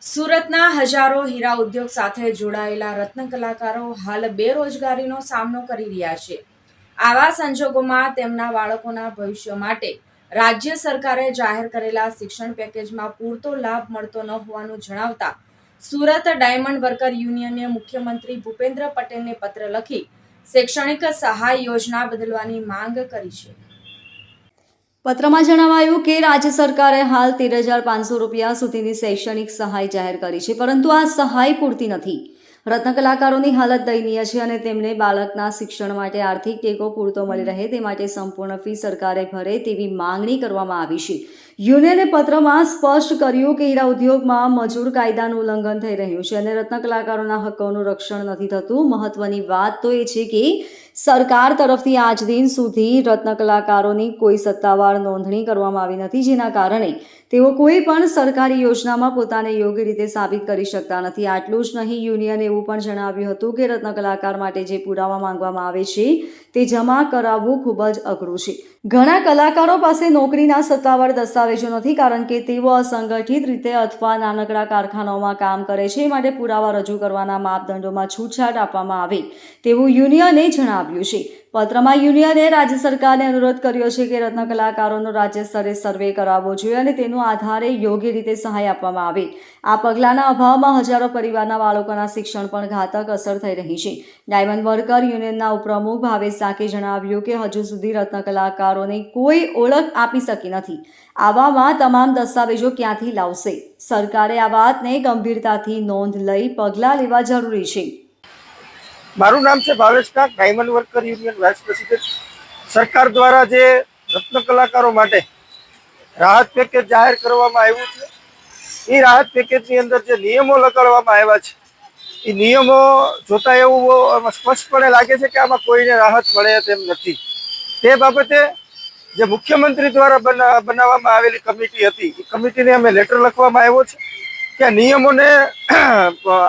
સુરતના હજારો હીરા ઉદ્યોગ સાથે જોડાયેલા રત્ન કલાકારો હાલ બેરોજગારીનો સામનો કરી રહ્યા છે. આવા સંજોગોમાં તેમના બાળકોના ભવિષ્ય માટે રાજ્ય સરકારે જાહેર કરેલા શિક્ષણ પેકેજમાં પૂરતો લાભ મળતો ન હોવાનું જણાવતા સુરત ડાયમંડ વર્કર યુનિયને મુખ્યમંત્રી ભૂપેન્દ્ર પટેલને પત્ર લખી શૈક્ષણિક સહાય યોજના બદલવાની માંગ કરી છે. પત્રમાં જણાવાયું કે રાજ્ય સરકારે હાલ 13,500 રૂપિયા સુધીની શૈક્ષણિક સહાય જાહેર કરી છે, પરંતુ આ સહાય પૂરતી નથી. રત્ન કલાકારોની હાલત દયનીય છે અને તેમને બાળકના શિક્ષણ માટે આર્થિક ટેકો પૂરતો મળી રહે તે માટે સંપૂર્ણ ફી સરકારે ભરે તેવી માંગણી કરવામાં આવી છે. યુનિયને પત્રમાં સ્પષ્ટ કર્યું કે હીરા ઉદ્યોગમાં મજૂર કાયદાનું ઉલ્લંઘન થઈ રહ્યું છે અને રત્ન કલાકારોના હકોનું રક્ષણ નથી થતું. મહત્વની વાત તો એ છે કે સરકાર તરફથી આજ દિન સુધી રત્ન કલાકારોની કોઈ સત્તાવાર નોંધણી કરવામાં આવી નથી, જેના કારણે તેઓ કોઈ પણ સરકારી યોજનામાં પોતાને યોગ્ય રીતે સાબિત કરી શકતા નથી. આટલું જ નહીં, યુનિયને એવું પણ જણાવ્યું હતું કે રત્ન કલાકાર માટે જે પુરાવા માંગવામાં આવે છે તે જમા કરાવવું ખૂબ જ અઘરું છે. ઘણા કલાકારો પાસે નોકરીના સત્તાવાર દસ્તાવેજો નથી, કારણ કે તેઓ અસંગઠિત રીતે અથવા નાનકડા કારખાનાઓમાં કામ કરે છે. માટે પુરાવા રજૂ કરવાના માપદંડોમાં છૂટછાટ આપવામાં આવે તેવું યુનિયને જણાવ્યું છે. પત્રમાં યુનિયને રાજ્ય સરકારને અનુરોધ કર્યો છે કે રત્ન કલાકારોનો રાજ્ય સ્તરે સર્વે કરાવવો જોઈએ અને તેના આધારે યોગ્ય રીતે સહાય આપવામાં આવે. આ પગલાંના અભાવમાં હજારો પરિવારના બાળકોના શિક્ષણ પર ઘાતક અસર થઈ રહી છે. ડાયમંડ વર્કર યુનિયનના ઉપપ્રમુખ ભાવેશ સાકે જણાવ્યું કે હજુ સુધી રત્ન કલાકારોને કોઈ ઓળખ આપી શકી નથી. આવામાં તમામ દસ્તાવેજો ક્યાંથી લાવશે? સરકારે આ વાતને ગંભીરતાથી નોંધ લઈ પગલાં લેવા જરૂરી છે. મારું નામ છે Bhavesh Kak, diamond worker union vice president. સરકાર દ્વારા જે રત્ન કલાકારો માટે રાહત પેકેજ જાહેર કરવામાં આવ્યું છે, એ રાહત પેકેજની અંદર જે નિયમો લગાડવામાં આવ્યા છે, એ નિયમો જોતા એવું સ્પષ્ટપણે લાગે છે કે આમાં કોઈને રાહત મળે તેમ નથી. તે બાબતે જે મુખ્યમંત્રી દ્વારા બનાવવામાં આવેલી કમિટી હતી, એ કમિટીને અમે લેટર લખવામાં આવ્યો છે કે નિયમોને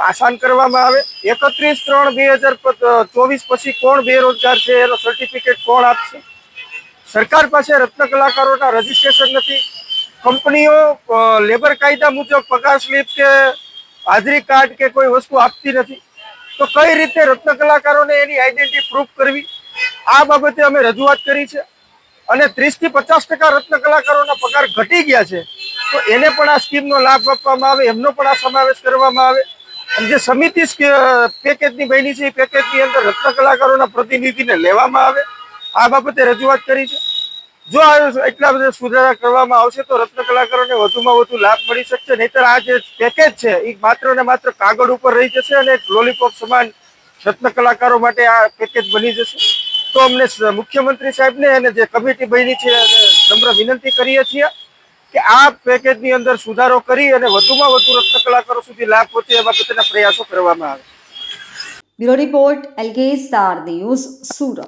આસાન કરવામાં આવે. 31/3/2024 પછી કોણ બેરોજગાર છે એનો સર્ટિફિકેટ કોણ આપશે? સરકાર પાસે રત્ન કલાકારોના રજીસ્ટ્રેશન નથી. કંપનીઓ લેબર કાયદા મુજબ પગાર સ્લીપ કે હાજરી કાર્ડ કે કોઈ વસ્તુ આપતી નથી. તો કઈ રીતે રત્ન કલાકારોને એની આઈડેન્ટિટી પ્રૂફ કરવી? આ બાબતે અમે રજૂઆત કરી છે અને 30 થી 50% રત્ન કલાકારોના પગાર ઘટી ગયા છે, તો એને પણ આ સ્કીમનો લાભ આપવામાં આવે, એમનો પણ આ સમાવેશ કરવામાં આવે. અને જે સમિતિ પેકેજની બની છે, એ પેકેજની અંદર રત્ન કલાકારોના પ્રતિનિધિને લેવામાં આવે. આ બાબતે રજૂઆત કરી છે. જો એટલા બધા સુધારા કરવામાં આવશે તો રત્ન કલાકારોને વધુમાં વધુ લાભ મળી શકશે. નહીતર આ જે પેકેજ છે એ માત્ર ને માત્ર કાગળ ઉપર રહી જશે અને એક લોલીપોપ સમાન રત્ન કલાકારો માટે આ પેકેજ બની જશે. તો અમને મુખ્યમંત્રી સાહેબને અને જે કમિટી બની છે નમ્ર વિનંતી કરીએ છીએ કે આ પેકેજની અંદર સુધારો કરી અને વધુમાં વધુ રત્ન કલાકારો સુધી લાભ પહોંચે એ બાબતેના પ્રયાસો કરવામાં આવે. Bureau report, LK star news, Surat.